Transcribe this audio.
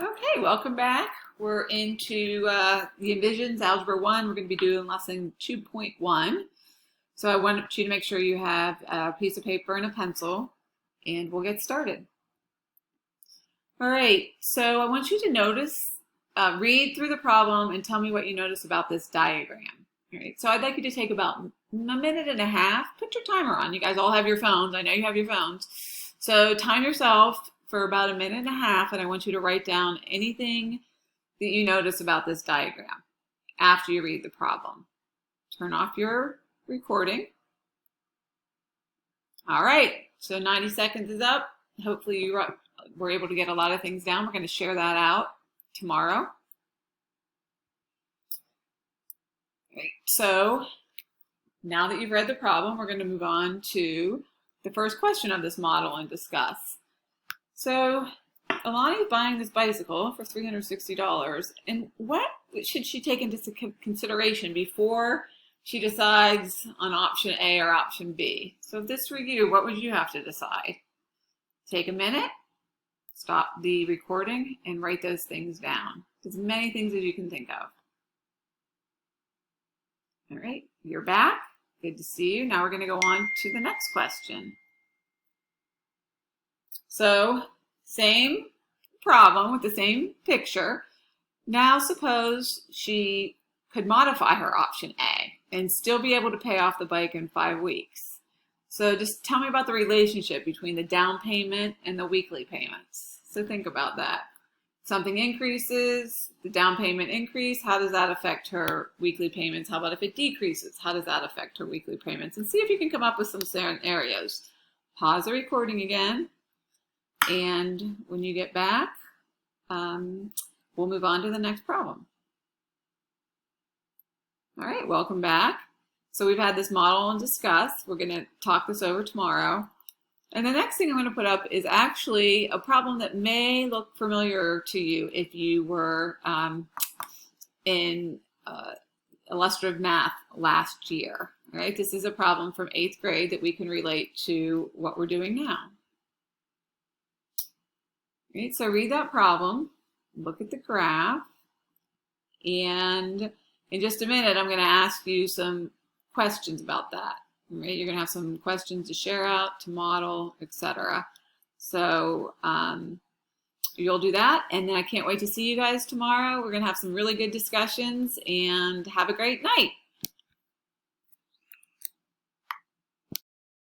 Okay, welcome back. We're into the enVisions Algebra 1. We're going to be doing lesson 2.1. So I want you to make sure you have a piece of paper and a pencil, and we'll get started. All right, so I want you to notice, read through the problem and tell me what you notice about this diagram. All right, so I'd like you to take about a minute and a half. Put your timer on. You guys all have your phones. I know you have your phones. So time yourself for about a minute and a half, and I want you to write down anything that you notice about this diagram after you read the problem. Turn off your recording. All right, so 90 seconds is up. Hopefully you were able to get a lot of things down. We're going to share that out tomorrow. Right, so now that you've read the problem, we're going to move on to the first question of this model and discuss. So Alani is buying this bicycle for $360, and what should she take into consideration before she decides on option A or option B? So this review, what would you have to decide? Take a minute, stop the recording, and write those things down. As many things as you can think of. All right, you're back. Good to see you. Now we're going to go on to the next question. So, same problem with the same picture. Now suppose she could modify her option A and still be able to pay off the bike in 5 weeks. So just tell me about the relationship between the down payment and the weekly payments. So think about that. Something increases, the down payment increase, how does that affect her weekly payments? How about if it decreases? How does that affect her weekly payments? And see if you can come up with some scenarios. Pause the recording again. And when you get back, we'll move on to the next problem. All right, welcome back. So we've had this model and discuss. We're going to talk this over tomorrow. And the next thing I'm going to put up is actually a problem that may look familiar to you if you were in illustrative math last year. All right, this is a problem from 8th grade that we can relate to what we're doing now. Right, so read that problem, look at the graph, and in just a minute, I'm going to ask you some questions about that. Right, you're going to have some questions to share out, to model, etc. So you'll do that, and then I can't wait to see you guys tomorrow. We're going to have some really good discussions, and have a great night.